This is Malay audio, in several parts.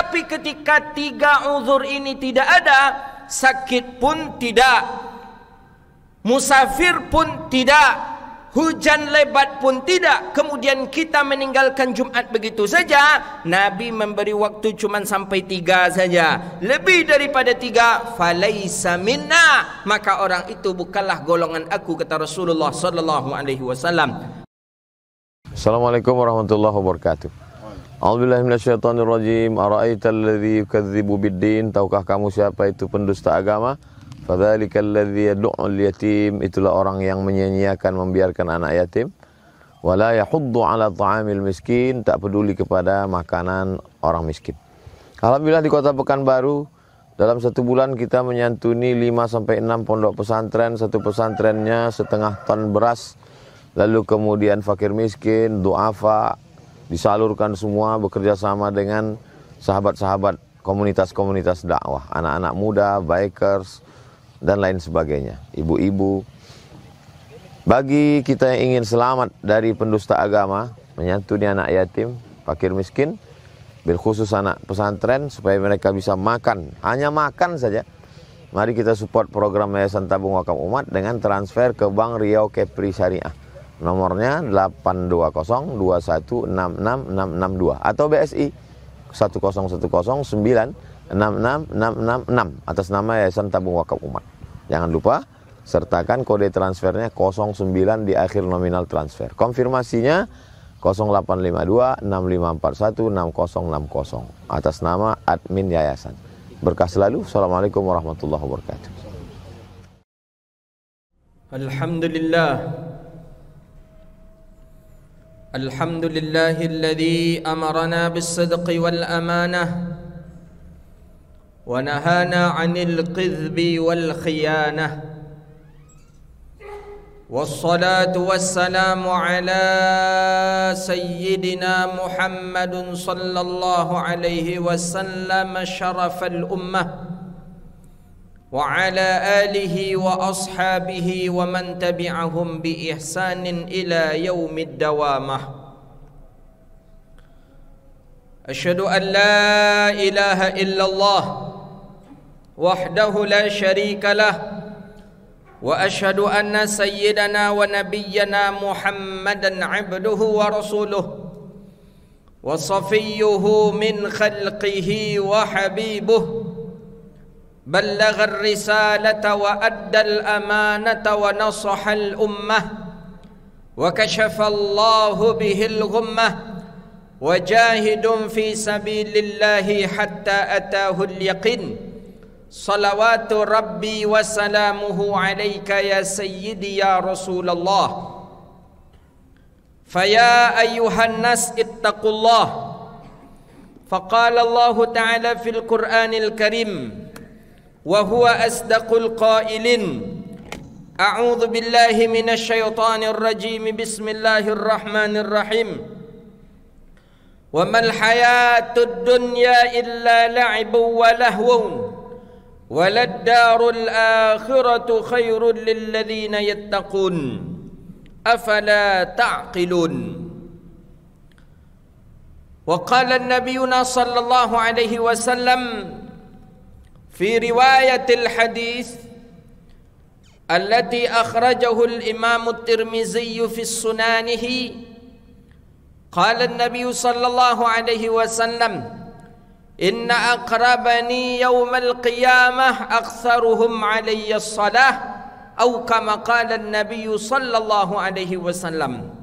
Tetapi ketika tiga uzur ini tidak ada, sakit pun tidak, musafir pun tidak, hujan lebat pun tidak, kemudian kita meninggalkan Jumat begitu saja, Nabi memberi waktu cuma sampai 3 saja. Lebih daripada 3, falaisa minna, maka orang itu bukanlah golongan aku, kata Rasulullah sallallahu alaihi wasallam. Assalamualaikum warahmatullahi wabarakatuh. A'udzubillahi minasyaitonirrajim. Ara'aital ladzi yukadzibu biddin? Tahukah kamu siapa itu pendusta agama? Fadzalikal ladzi yad'ul yatim, itulah orang yang menyia-nyiakan, membiarkan anak yatim. Wala yahuddu 'ala ta'amil miskin, tak peduli kepada makanan orang miskin. Alhamdulillah di Kota Pekanbaru dalam 1 bulan kita menyantuni 5 sampai 6 pondok pesantren, satu pesantrennya setengah ton beras. Lalu kemudian fakir miskin, du'afa disalurkan semua, bekerja sama dengan sahabat-sahabat komunitas-komunitas dakwah, anak-anak muda, bikers dan lain sebagainya, ibu-ibu. Bagi kita yang ingin selamat dari pendusta agama, menyantuni anak yatim, fakir miskin, bil khusus anak pesantren, supaya mereka bisa makan, hanya makan saja, mari kita support program Yayasan Tabung Wakaf Umat dengan transfer ke Bank Riau Kepri Syariah. Nomornya 82021666662 atau BSI 101096666 atas nama Yayasan Tabung Wakaf Umat. Jangan lupa sertakan kode transfernya 09 di akhir nominal transfer. Konfirmasinya 085265416060 atas nama admin yayasan. Berkah selalu. Assalamualaikum warahmatullahi wabarakatuh. Alhamdulillah. Alhamdulillahilladzi amarna bis-sidqi wal amanah wa nahana 'anil qidhbi wal khiyanah. Wassalatu wassalamu ala sayyidina Muhammadin sallallahu alaihi wasallam syarafal ummah wa ala alihi wa ashabihi wa man tabi'ahum bi ihsanin ila yaumid dawamah. Asyhadu an la ilaha illallah wahdahu la syarika lah, wa asyhadu anna sayyidana wa nabiyyana Muhammadan abduhu wa rasuluh wa safiyyuhu min khalqihi wa habibuh. Ballagha ar-risalata wa adda al-amanata wa nasaha al-ummah wa kashafa Allahu bihi al-ghummah wa jahidun fi sabilillahi hatta atahu al-yaqin. Salawatu rabbi wa salamuhu alayka ya sayyidi ya Rasulullah. Faya ayyuhan nas ittaqullah. Faqala Allah ta'ala fil Qur'anil Karim wa huwa asdaqul qailin. A'udzu billahi minasy syaithanir rajim. Bismillahirrahmanirrahim. Wa mal hayatud dunya illa la'ibun wa lahwun walad darul akhiratu khairul lil ladzina yattaqun afala ta'qilun. Wa qala an-nabiyuna sallallahu alaihi wasallam fi riwayatil hadis allati akhrajahu al-imam at-Tirmizi fi sunanihi, qala an-nabiy sallallahu alaihi wasallam inna aqrabani yawmal qiyamah aktsaruhum alayya as-salah aw kama qala an-nabiy sallallahu alaihi wasallam.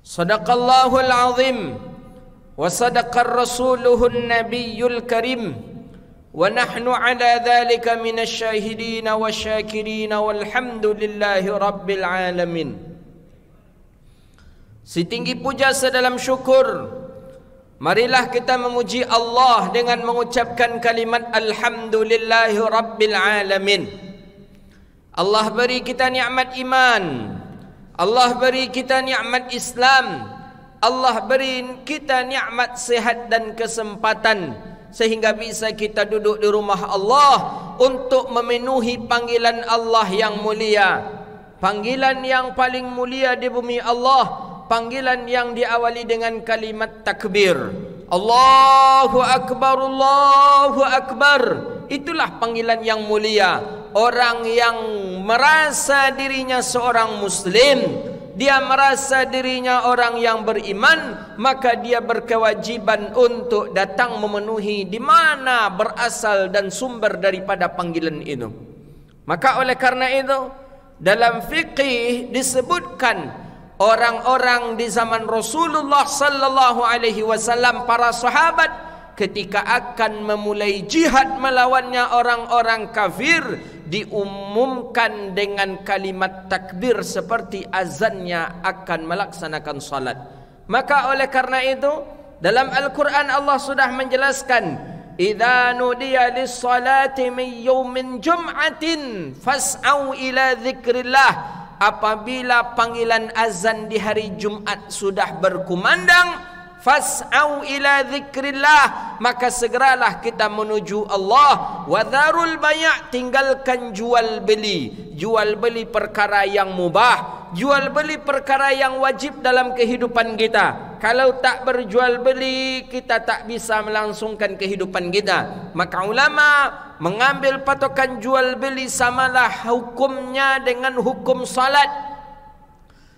Sadaqallahu al-azim wa sadaqa rasuluhu an-nabiyyul karim wa nahnu ala dhalika minasy syahidin wasyakirin walhamdulillahi rabbil alamin. Setinggi puja sedalam syukur, marilah kita memuji Allah dengan mengucapkan kalimat alhamdulillahi rabbil alamin. Allah beri kita nikmat iman, Allah beri kita nikmat Islam, Allah beri kita nikmat sehat dan kesempatan sehingga bisa kita duduk di rumah Allah untuk memenuhi panggilan Allah yang mulia, panggilan yang paling mulia di bumi Allah, panggilan yang diawali dengan kalimat takbir. Allahu Akbar, Allahu Akbar. Itulah panggilan yang mulia. Orang yang merasa dirinya seorang Muslim, dia merasa dirinya orang yang beriman, maka dia berkewajiban untuk datang memenuhi di mana berasal dan sumber daripada panggilan itu. Maka oleh karena itu, dalam fikih disebutkan orang-orang di zaman Rasulullah sallallahu alaihi wasallam, para sahabat ketika akan memulai jihad melawannya orang-orang kafir, diumumkan dengan kalimat takbir seperti azannya akan melaksanakan salat. Maka oleh karena itu, dalam Al-Quran Allah sudah menjelaskan, idza nudiya lis-salati min yaumin jum'atin fas'au ila dzikrillah. Apabila panggilan azan di hari Jumat sudah berkumandang, fas'au ila dzikrillah, maka segeralah kita menuju Allah. Wa dzarul bay', tinggalkan jual beli. Jual beli perkara yang mubah, jual beli perkara yang wajib dalam kehidupan kita. Kalau tak berjual beli, kita tak bisa melangsungkan kehidupan kita. Maka ulama mengambil patokan jual beli samalah hukumnya dengan hukum salat.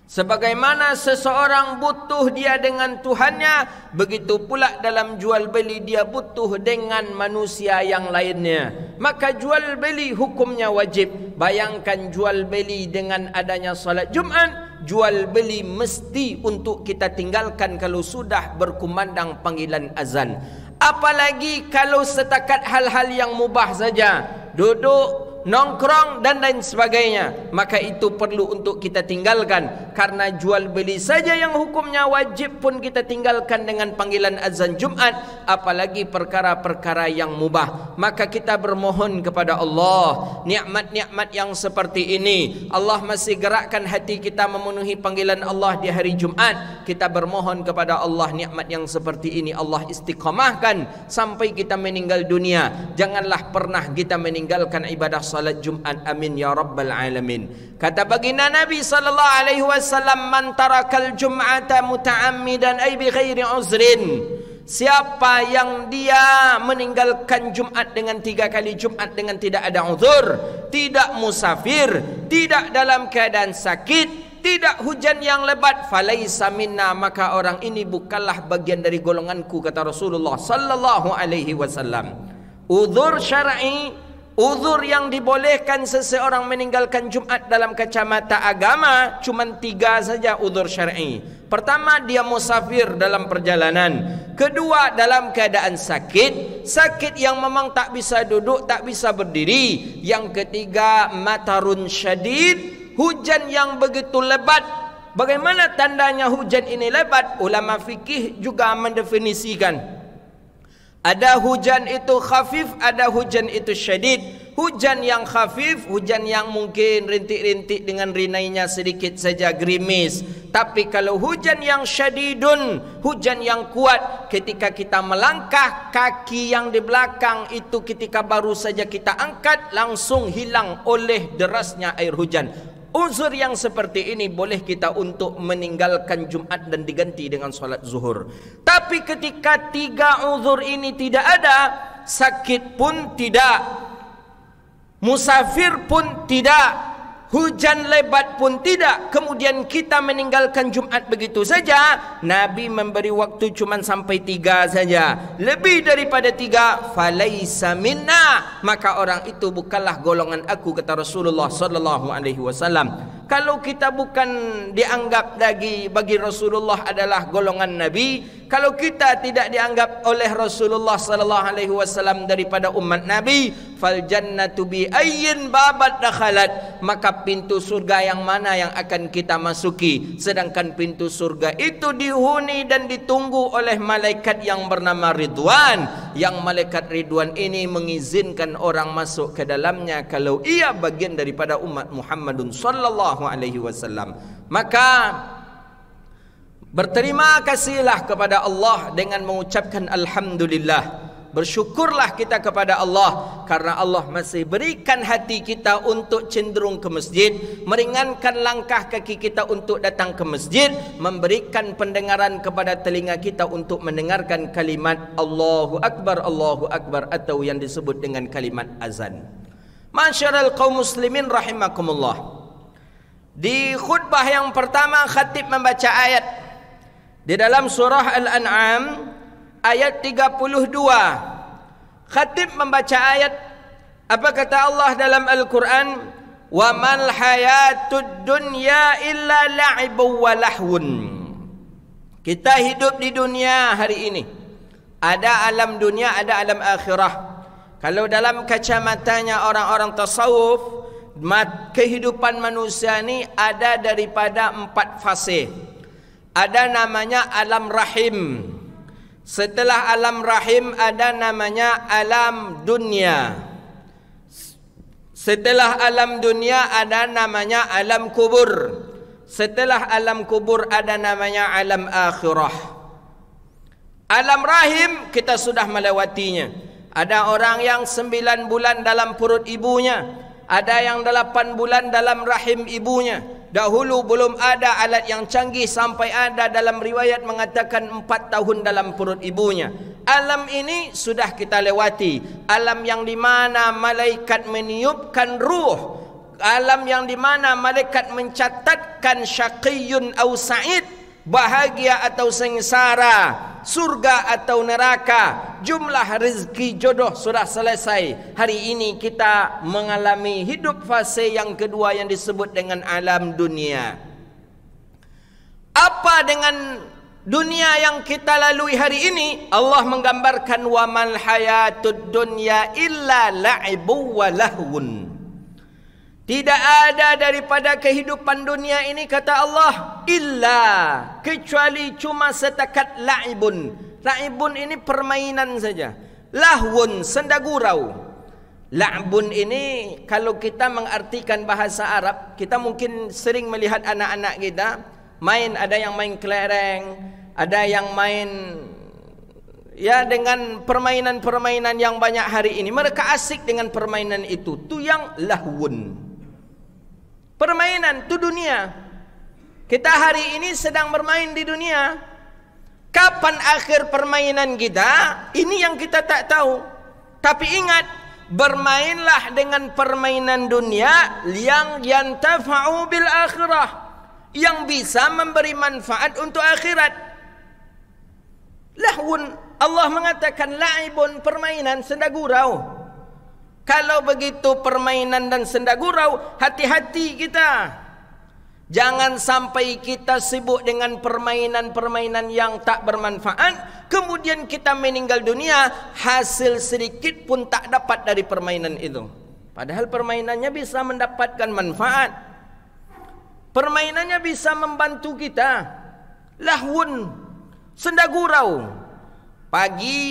Sebagaimana seseorang butuh dia dengan Tuhannya, begitu pula dalam jual beli dia butuh dengan manusia yang lainnya. Maka jual beli hukumnya wajib. Bayangkan jual beli dengan adanya salat Jumat, jual beli mesti untuk kita tinggalkan kalau sudah berkumandang panggilan azan. Apalagi kalau setakat hal-hal yang mubah saja, duduk, nongkrong dan lain sebagainya, maka itu perlu untuk kita tinggalkan. Karena jual beli saja yang hukumnya wajib pun kita tinggalkan dengan panggilan azan Jumat, apalagi perkara-perkara yang mubah. Maka kita bermohon kepada Allah, nikmat-nikmat yang seperti ini Allah masih gerakkan hati kita memenuhi panggilan Allah di hari Jumat. Kita bermohon kepada Allah, nikmat yang seperti ini Allah istiqamahkan sampai kita meninggal dunia. Janganlah pernah kita meninggalkan ibadah salat Jumat, amin ya rabbal alamin. Kata baginda Nabi sallallahu alaihi wasallam, man tarakal jum'ata muta'ammidan ay bi ghairi uzrin. Siapa yang dia meninggalkan Jumat dengan 3 kali Jumat dengan tidak ada uzur, tidak musafir, tidak dalam keadaan sakit, tidak hujan yang lebat, falaisa minna, maka orang ini bukanlah bagian dari golonganku, kata Rasulullah sallallahu alaihi wasallam. Uzur syar'i, uzur yang dibolehkan seseorang meninggalkan Jumat dalam kacamata agama cuma 3 saja uzur syar'i. Pertama, dia musafir dalam perjalanan. Kedua, dalam keadaan sakit, sakit yang memang tak bisa duduk, tak bisa berdiri. Yang ketiga, matarun syadid, hujan yang begitu lebat. Bagaimana tandanya hujan ini lebat? Ulama fikih juga mendefinisikan. Ada hujan itu khafif, ada hujan itu syadid. Hujan yang khafif, hujan yang mungkin rintik-rintik dengan rinainya sedikit saja, gerimis. Tapi kalau hujan yang syadidun, hujan yang kuat, ketika kita melangkah, kaki yang di belakang itu ketika baru saja kita angkat, langsung hilang oleh derasnya air hujan. Uzur yang seperti ini boleh kita untuk meninggalkan Jumat dan diganti dengan salat zuhur. Tapi ketika 3 uzur ini tidak ada, sakit pun tidak, musafir pun tidak, hujan lebat pun tidak, kemudian kita meninggalkan Jumat begitu saja, Nabi memberi waktu cuma sampai 3 saja. Lebih daripada 3, falaisa minna, maka orang itu bukanlah golongan aku, kata Rasulullah sallallahu alaihi wasallam. Kalau kita bukan dianggap lagi bagi Rasulullah adalah golongan Nabi, kalau kita tidak dianggap oleh Rasulullah sallallahu alaihi wasallam daripada umat Nabi, fal jannatu bi ayyin babat dakhalat, maka pintu surga yang mana yang akan kita masuki? Sedangkan pintu surga itu dihuni dan ditunggu oleh malaikat yang bernama Ridwan, yang malaikat Ridwan ini mengizinkan orang masuk ke dalamnya kalau ia bagian daripada umat Muhammadun sallallahu alaihi wasallam. Maka berterima kasihlah kepada Allah dengan mengucapkan alhamdulillah. Bersyukurlah kita kepada Allah karena Allah masih berikan hati kita untuk cenderung ke masjid, meringankan langkah kaki kita untuk datang ke masjid, memberikan pendengaran kepada telinga kita untuk mendengarkan kalimat Allahu Akbar atau yang disebut dengan kalimat azan. Masyarul kaum muslimin rahimakumullah. Di khutbah yang pertama khatib membaca ayat di dalam surah Al-An'am ayat 32. Khatib membaca ayat, apa kata Allah dalam Al-Quran? Wa mal hayatud dunya illa la'ibun wa lahwun. Kita hidup di dunia hari ini. Ada alam dunia, ada alam akhirah. Kalau dalam kacamatanya orang-orang tasawuf, kehidupan manusia ini ada daripada 4 fase. Ada namanya alam rahim. Setelah alam rahim ada namanya alam dunia. Setelah alam dunia ada namanya alam kubur. Setelah alam kubur ada namanya alam akhirah. Alam rahim kita sudah melewatinya. Ada orang yang 9 bulan dalam perut ibunya, ada yang 8 bulan dalam rahim ibunya. Dahulu belum ada alat yang canggih sampai ada dalam riwayat mengatakan 4 tahun dalam perut ibunya. Alam ini sudah kita lewati. Alam yang di mana malaikat meniupkan ruh. Alam yang di mana malaikat mencatatkan syaqiyun au sa'id, bahagia atau sengsara, surga atau neraka, jumlah rezeki jodoh sudah selesai. Hari ini kita mengalami hidup fase yang kedua yang disebut dengan alam dunia. Apa dengan dunia yang kita lalui hari ini? Allah menggambarkan wa mal hayatud dunya illa la'ibun wa lahwun. Tidak ada daripada kehidupan dunia ini, kata Allah, illa, kecuali cuma setakat la'ibun. La'ibun ini permainan saja. Lahwun, senda gurau. La'bun ini kalau kita mengartikan bahasa Arab, kita mungkin sering melihat anak-anak kita main, ada yang main kelereng, ada yang main ya dengan permainan-permainan yang banyak hari ini. Mereka asik dengan permainan itu. Itu yang lahwun. Permainan itu dunia. Kita hari ini sedang bermain di dunia. Kapan akhir permainan kita? Ini yang kita tak tahu. Tapi ingat, bermainlah dengan permainan dunia yang yantafa'u bil akhirah, yang bisa memberi manfaat untuk akhirat. Lahwun, Allah mengatakan la'ibun, permainan, senda gurau. Kalau begitu permainan dan senda gurau, hati-hati kita. Jangan sampai kita sibuk dengan permainan-permainan yang tak bermanfaat, kemudian kita meninggal dunia, hasil sedikit pun tak dapat dari permainan itu. Padahal permainannya bisa mendapatkan manfaat. Permainannya bisa membantu kita. Lahwun, senda gurau. Pagi,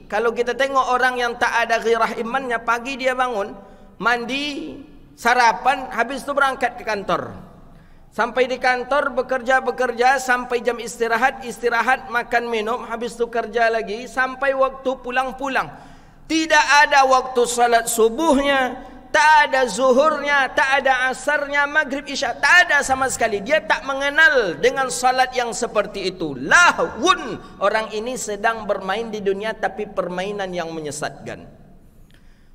kalau kita tengok orang yang tak ada ghirah imannya, pagi dia bangun, mandi, sarapan, habis itu berangkat ke kantor. Sampai di kantor bekerja, sampai jam istirahat, makan minum, habis itu kerja lagi, sampai waktu pulang. Tidak ada waktu salat subuhnya, tak ada zuhurnya, tak ada asarnya, maghrib, isya, tak ada sama sekali. Dia tak mengenal dengan salat yang seperti itu. Lahwun, orang ini sedang bermain di dunia tapi permainan yang menyesatkan.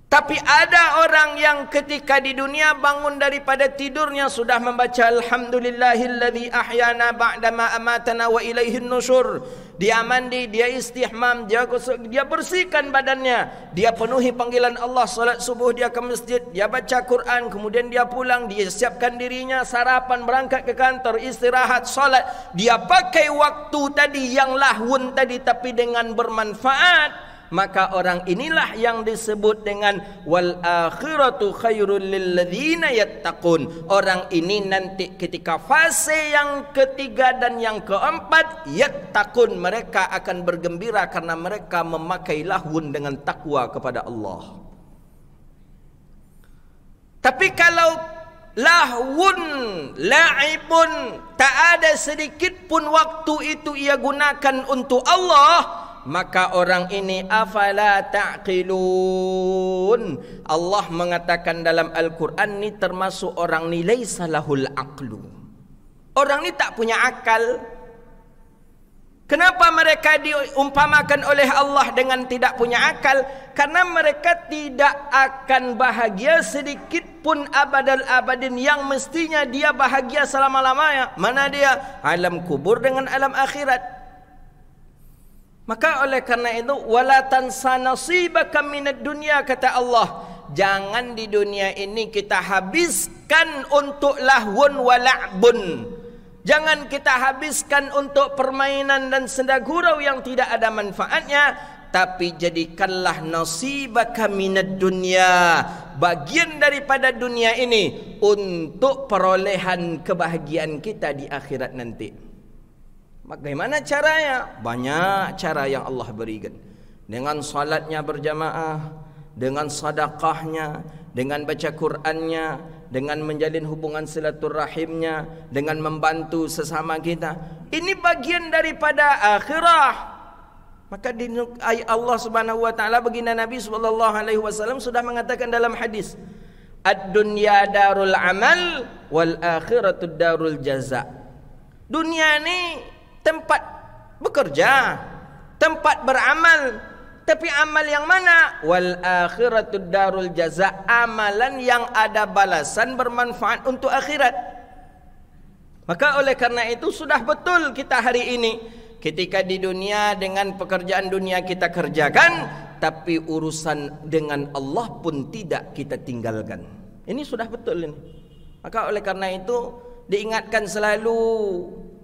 Tapi ada orang yang ketika di dunia bangun daripada tidurnya sudah membaca Alhamdulillahilladzi ahyana ba'dama amatana wa ilaihin nusyur. Dia mandi, dia istihmam, dia bersihkan badannya, dia penuhi panggilan Allah, salat subuh dia ke masjid, dia baca Quran, kemudian dia pulang, dia siapkan dirinya, sarapan, berangkat ke kantor, istirahat, salat. Dia pakai waktu tadi yang lahwun tadi tapi dengan bermanfaat. Maka orang inilah yang disebut dengan wal akhiratu khairul lil ladzina yattaqun. Orang ini nanti ketika fase yang ketiga dan yang keempat, yattaqun, mereka akan bergembira karena mereka memakai lahwun dengan takwa kepada Allah. Tapi kalau lahwun, la'ibun, tak ada sedikit pun waktu itu ia gunakan untuk Allah, maka orang ini afala ta'qilun. Allah mengatakan dalam Al-Quran ni termasuk orang ni laisa lahul aqlu. Orang ni tak punya akal. Kenapa mereka diumpamakan oleh Allah dengan tidak punya akal? Karena mereka tidak akan bahagia sedikit pun abadal abadin, yang mestinya dia bahagia selama-lamanya. Mana dia? Alam kubur dengan alam akhirat. Maka oleh karena itu, wala tansa nasibaka minad dunya, kata Allah. Jangan di dunia ini kita habiskan untuk lahwun wa la'bun. Jangan kita habiskan untuk permainan dan senda gurau yang tidak ada manfaatnya, tapi jadikanlah nasibaka minad dunya, bagian daripada dunia ini, untuk perolehan kebahagiaan kita di akhirat nanti. Bagaimana caranya? Banyak cara yang Allah berikan. Dengan salatnya berjamaah, dengan sedekahnya, dengan baca Qur'annya, dengan menjalin hubungan silaturahimnya, dengan membantu sesama kita. Ini bagian daripada akhirah. Maka Allah Subhanahu wa taala, baginda Nabi sallallahu alaihi wasallam sudah mengatakan dalam hadis, ad-dunya darul amal wal akhiratu darul jaza. Dunia ni tempat bekerja, tempat beramal. Tapi amal yang mana? Wal akhiratud darul jaza, amalan yang ada balasan bermanfaat untuk akhirat. Maka oleh karena itu sudah betul kita hari ini, ketika di dunia dengan pekerjaan dunia kita kerjakan, tapi urusan dengan Allah pun tidak kita tinggalkan. Ini sudah betul ini. Maka oleh karena itu diingatkan selalu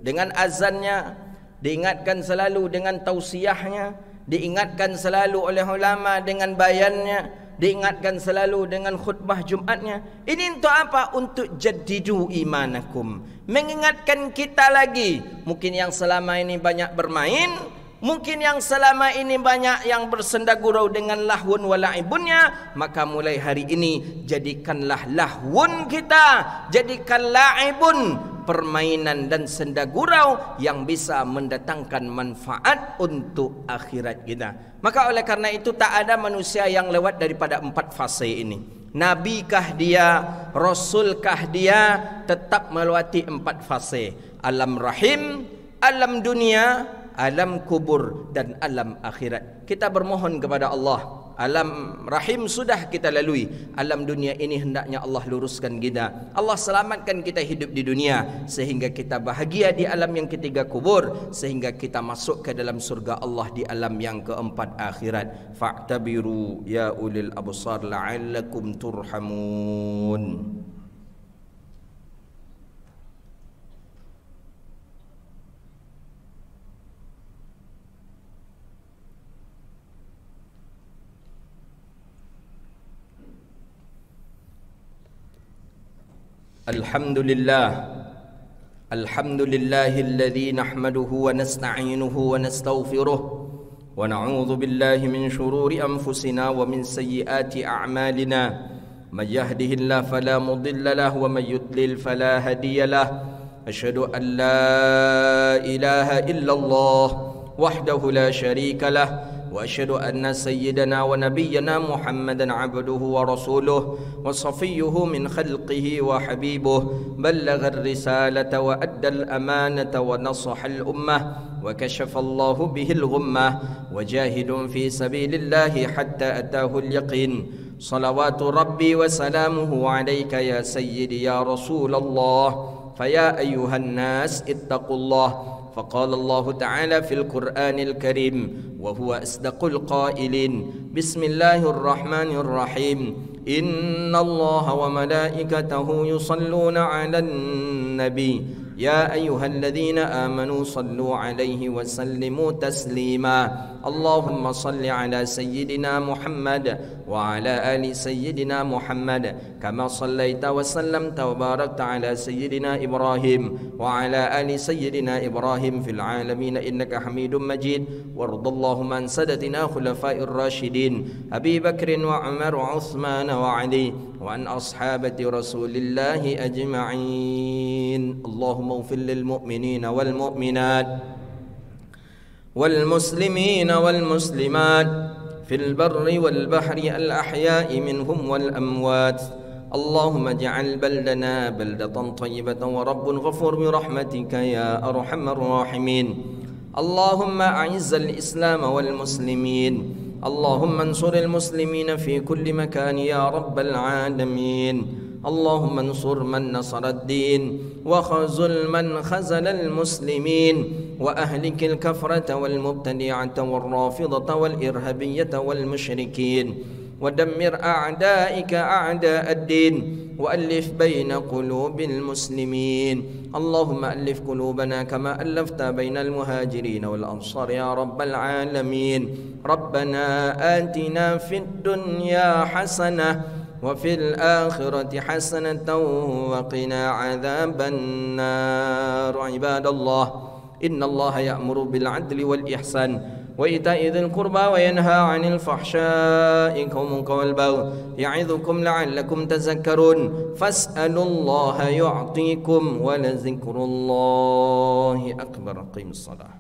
dengan azannya, diingatkan selalu dengan tausiahnya, diingatkan selalu oleh ulama dengan bayannya, diingatkan selalu dengan khutbah Jumatnya. Ini untuk apa? Untuk jaddidu imanakum, mengingatkan kita lagi. Mungkin yang selama ini banyak bermain, mungkin yang selama ini banyak yang bersenda gurau dengan lahwun wa la'ibunnya, maka mulai hari ini jadikanlah lahwun kita, jadikan la'ibun, permainan dan senda gurau yang bisa mendatangkan manfaat untuk akhirat kita. Maka oleh karena itu tak ada manusia yang lewat daripada 4 fase ini. Nabikah dia, rasulkah dia, tetap melewati 4 fase. Alam rahim, alam dunia, alam kubur, dan alam akhirat. Kita bermohon kepada Allah. Alam rahim sudah kita lalui. Alam dunia ini hendaknya Allah luruskan kita. Allah selamatkan kita hidup di dunia, sehingga kita bahagia di alam yang ketiga kubur, sehingga kita masuk ke dalam surga Allah di alam yang keempat akhirat. Fa'tabiru ya ulil absar la'allakum turhamun. Alhamdulillahilladzi nahmaduhu wa nasta'inuhu wa nastaghfiruh wa na'udzu billahi min shururi anfusina wa min sayyiati a'malina. May yahdihillahu fala mudilla lahu wa may yudlil fala hadiya lahu. Asyhadu an la ilaha illallah wahdahu la syarika lahu. وأشهد أن سيدنا ونبينا محمدا عبده ورسوله وصفيه من خلقه وحبيبه بلغ الرسالة وأدى الأمانة ونصح الأمة وكشف الله به الغمة وجاهد في سبيل الله حتى أتاه اليقين صلوات ربي وسلامه عليك يا سيدي يا رسول الله فيا أيها الناس اتقوا الله فقال الله تعالى في القرآن الكريم وهو أصدق القائلين بسم الله الرحمن الرحيم إن الله وملائكته يصلون على النبي يا أيها الذين آمنوا صلوا عليه وسلموا تسليما اللهم صل على سيدنا محمد وعلى آل سيدنا محمد كما صليت وسلمت وباركت على سيدنا إبراهيم وعلى آل سيدنا إبراهيم في العالمين إنك حميد مجيد وارض اللهم عن سادتنا خلفاء الراشدين أبي بكر وعمر وعثمان وعلي وعن أصحابة رسول الله أجمعين اللهم اغفر للمؤمنين والمؤمنات والمسلمين والمسلمات في البر والبحر الأحياء منهم والأموات. اللهم اجعل بلدنا بلدة طيبة ورب غفور برحمتك يا أرحم الراحمين. اللهم أعز الإسلام والمسلمين. اللهم انصر المسلمين في كل مكان يا رب العالمين. اللهم انصر من نصر الدين وخذل من خذل المسلمين وأهلك الكفرة والمبتدعة والرافضة والإرهابية والمشركين ودمر أعدائك أعداء الدين وألف بين قلوب المسلمين. اللهم ألف قلوبنا كما ألفت بين المهاجرين والأنصار يا رب العالمين. ربنا آتنا في الدنيا حسنة وفي الآخرة حسنة وقنا عذاب النار. عباد الله، إن الله يأمر بالعدل والإحسان وإيتاء ذي القربى وينهى عن الفحشاء والبغي يعظكم لعلكم تذكرون. فاسألوا الله يعطيكم ولذكر الله أكبر. قيم الصلاة.